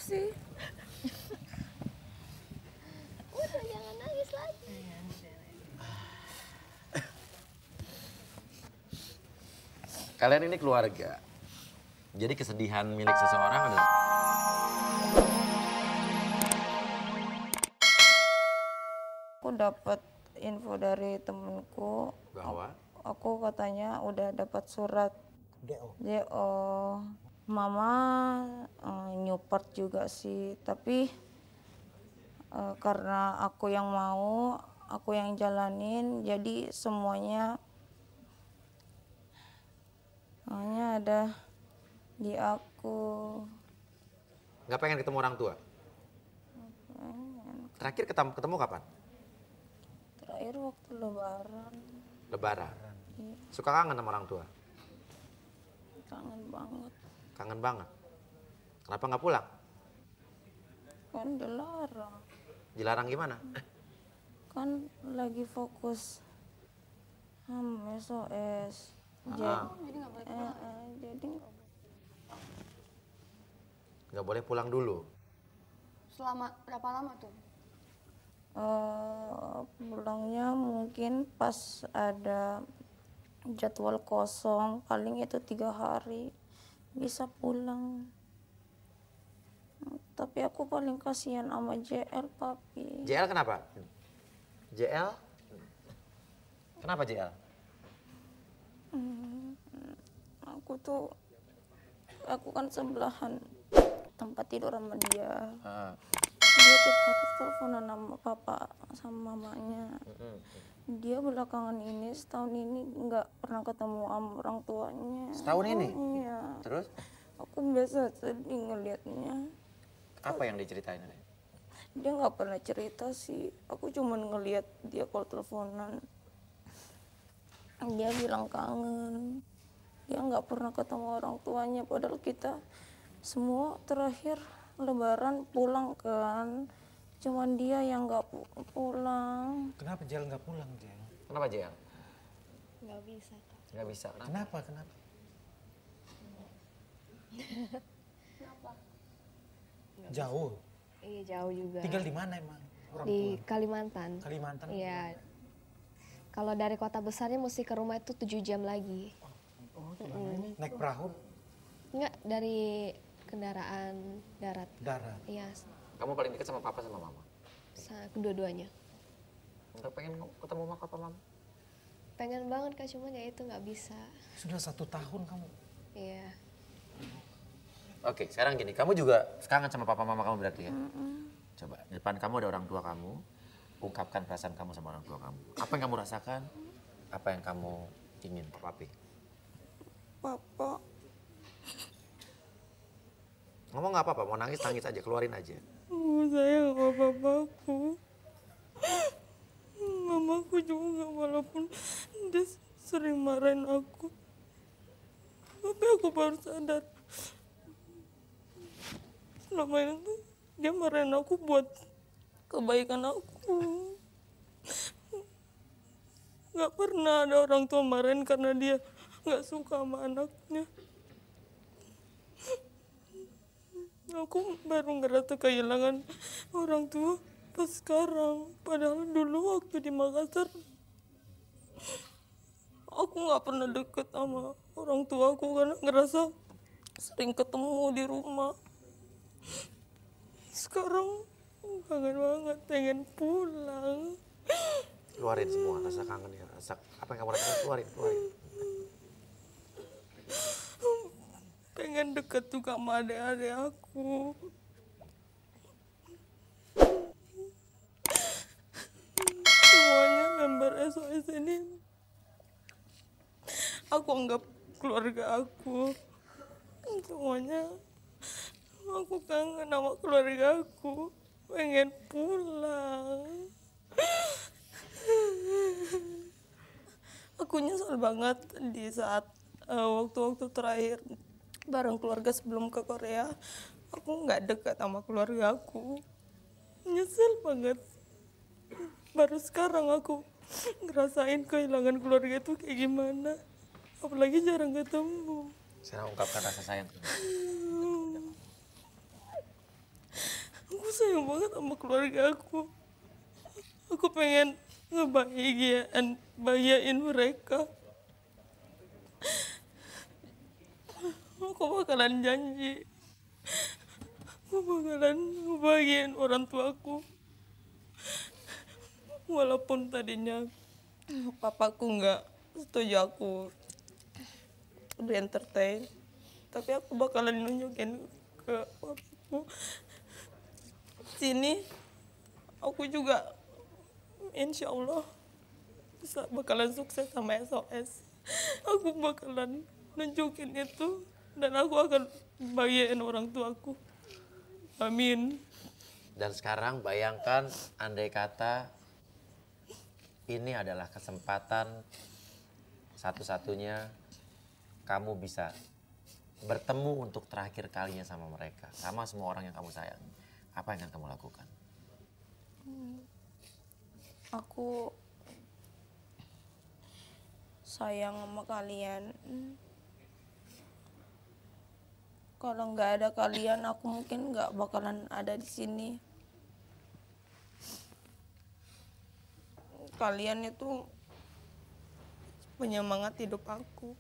sih. Udah jangan nangis lagi. Kalian ini keluarga. Jadi kesedihan milik seseorang adalah... Aku dapat info dari temenku Bahwa? Aku katanya udah dapat surat DO. Mama nyupport juga sih, tapi karena aku yang mau, aku yang jalanin, jadi semuanya ada di aku. Nggak pengen ketemu orang tua? Terakhir ketemu kapan? Terakhir waktu Lebaran. Lebaran? Iya. Suka kangen sama orang tua? Kangen banget. Kangen banget? Kenapa nggak pulang? Kan dilarang. Dilarang gimana? Kan lagi fokus SOS. Jadi nggak boleh pulang. Jadi Nggak boleh pulang dulu? Selama berapa lama tuh? pulangnya mungkin pas ada jadwal kosong, paling itu 3 hari bisa pulang. Tapi aku paling kasihan sama JL, papi. JL kenapa? JL? Kenapa JL? Aku kan sebelahan tempat tidur sama dia. Ah. Dia tiap hari teleponan sama papa sama mamanya. Dia belakangan ini setahun ini nggak pernah ketemu sama orang tuanya. Setahun ini? Iya. Terus? Aku biasa sedih ngelihatnya. Apa yang diceritain? Dia nggak pernah cerita sih. Aku cuma ngelihat dia kalau teleponan. Dia bilang kangen. Dia nggak pernah ketemu orang tuanya. Padahal kita semua terakhir Lebaran pulang kan. Cuman dia yang nggak pulang. Kenapa JL nggak pulang, JL? Kenapa JL? Nggak bisa. Nggak bisa. Kenapa? Kenapa? Kenapa? Jauh. Iya jauh juga. Tinggal di mana emang? Orang Di tua? Kalimantan. Kalimantan. Iya. Kalau dari kota besarnya mesti ke rumah itu 7 jam lagi. Naik perahu, Enggak, dari kendaraan darat. darat. Iya, Kamu paling dekat sama papa sama mama? kedua-duanya. Nggak pengen ketemu sama papa mama? Pengen banget Kak, cuman ya itu nggak bisa. Sudah 1 tahun kamu. Iya. Oke, sekarang gini, kamu juga kangen sama papa mama kamu berarti ya? Coba, di depan kamu ada orang tua kamu, ungkapkan perasaan kamu sama orang tua kamu. Apa yang kamu rasakan? Apa yang kamu ingin, papi? Papa, Ngomong nggak apa-apa, mau nangis aja, keluarin aja. aku sayang sama papaku. Mamaku juga walaupun dia sering marahin aku. Tapi aku baru sadar. Selama itu dia marahin aku buat kebaikan aku. Gak pernah ada orang tua marahin karena dia gak suka sama anaknya. Aku baru ngerasa kehilangan orang tua pas sekarang. Padahal dulu waktu di Makassar, aku gak pernah deket sama orang tua aku karena ngerasa sering ketemu di rumah. Sekarang kangen banget, pengen pulang. Keluarin semua rasa kangen ya, rasa apa yang kamu rasakan, keluarin. Pengen deket juga sama adik-adik aku. Semuanya member SOS ini aku anggap keluarga aku. Semuanya aku kangen sama keluarga aku. Pengen pulang. Aku nyesel banget di saat waktu-waktu terakhir bareng keluarga sebelum ke Korea. Aku nggak dekat sama keluarga aku. Nyesel banget. Baru sekarang aku ngerasain kehilangan keluarga itu kayak gimana. Apalagi jarang ketemu. Sekarang ungkapkan rasa sayang. Aku sayang banget sama keluarga aku. Aku pengen bahagiain mereka. Aku bakalan janji. Aku bakalan ngebahagiain orang tuaku. Walaupun tadinya papaku nggak setuju aku di entertain, tapi aku bakalan nunjukin ke papaku. Sini aku juga insya Allah bakalan sukses sama SOS. Aku bakalan nunjukin itu dan aku akan bahagiain orang tuaku. Amin. Dan sekarang bayangkan andai kata ini adalah kesempatan satu-satunya kamu bisa bertemu untuk terakhir kalinya sama mereka. Sama semua orang yang kamu sayang. Apa yang akan kamu lakukan? Aku sayang sama kalian. Kalau nggak ada kalian, aku mungkin nggak bakalan ada di sini. Kalian itu penyemangat hidup aku.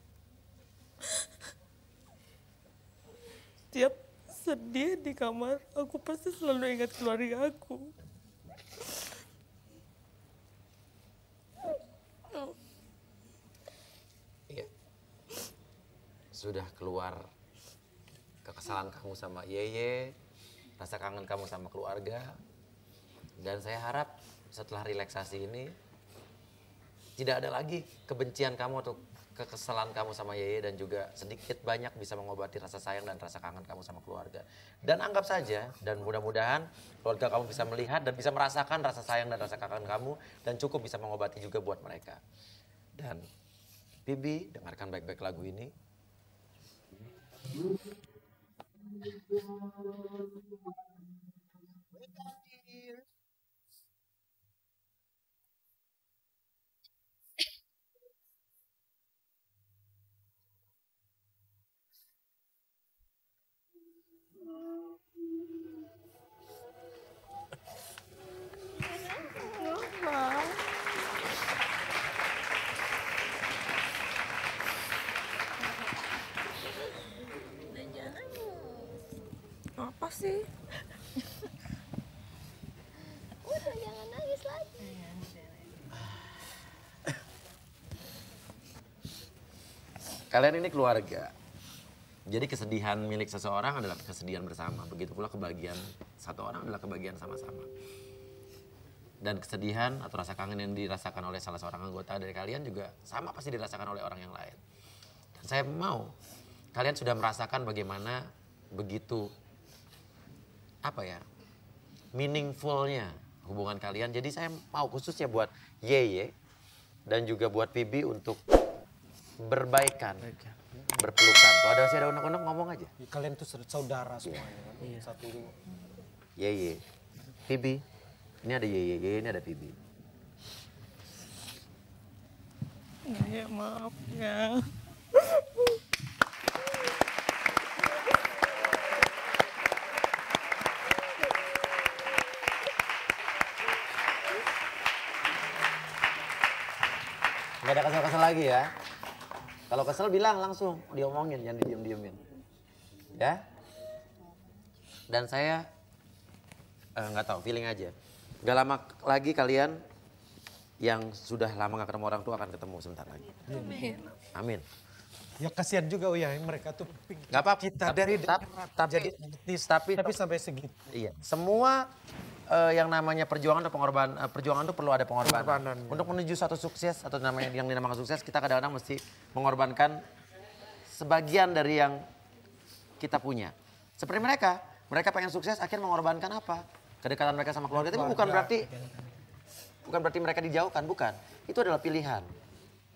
Setiap sedih di kamar, aku pasti selalu ingat keluarga aku. Iya. Sudah keluar kekesalan kamu sama Yeye, rasa kangen kamu sama keluarga. Dan saya harap setelah relaksasi ini tidak ada lagi kebencian kamu atau kekesalan kamu sama Yeye, dan juga sedikit banyak bisa mengobati rasa sayang dan rasa kangen kamu sama keluarga. Dan anggap saja, dan mudah-mudahan keluarga kamu bisa melihat dan bisa merasakan rasa sayang dan rasa kangen kamu, dan cukup bisa mengobati juga buat mereka. Dan Bibi, dengarkan baik-baik lagu ini. Apa sih? Udah jangan nangis lagi. Kalian ini keluarga. Jadi kesedihan milik seseorang adalah kesedihan bersama. Begitu pula kebahagiaan satu orang adalah kebahagiaan sama-sama. Dan kesedihan atau rasa kangen yang dirasakan oleh salah seorang anggota dari kalian juga sama pasti dirasakan oleh orang yang lain. Dan saya mau kalian sudah merasakan bagaimana begitu meaningfulnya hubungan kalian. Jadi saya mau khususnya buat Yeye dan juga buat Bibi untuk berbaikan, berpelukan. Kalau ada masih ada unek-unek ngomong aja. Kalian tuh saudara semuanya kan? Satu Yeye, Bibi, ini ada Yeye, ini ada Bibi. Ya maaf ya. Nggak ada kesel-kesel lagi ya. Kalau kesel bilang langsung, diomongin, jangan didiem-diemin. Ya. Dan saya nggak tahu, feeling aja. Gak lama lagi kalian yang sudah lama gak ketemu orang tua akan ketemu sebentar lagi. Amin. Amin. Ya kasihan juga Uya, mereka tuh Gak apa-apa. kita dari tapi tapi sampai segitu. iya, semua yang namanya perjuangan atau pengorbanan, perjuangan itu perlu ada pengorbanan. Pengorbanan, ya. Untuk menuju satu sukses atau namanya yang dinamakan sukses, kita kadang-kadang mesti mengorbankan sebagian dari yang kita punya. Seperti mereka pengen sukses, akhirnya mengorbankan apa? Kedekatan mereka sama keluarga. Tapi bukan berarti mereka dijauhkan, bukan. Itu adalah pilihan.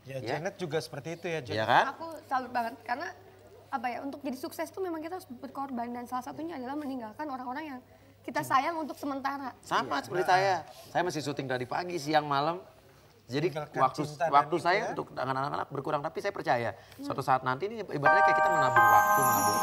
Ya, Ya. Janet juga seperti itu ya, Janet. Iya kan? Aku salut banget karena apa ya, untuk jadi sukses tuh memang kita harus berkorban, dan salah satunya adalah meninggalkan orang-orang yang kita sayang untuk sementara. Sama seperti saya. Saya masih syuting dari pagi, siang, malam. Jadi Meninggalkan cinta dan waktu itu saya ya. untuk dengan anak-anak berkurang. Tapi saya percaya suatu saat nanti ini ibaratnya kayak kita menabung waktu, menabung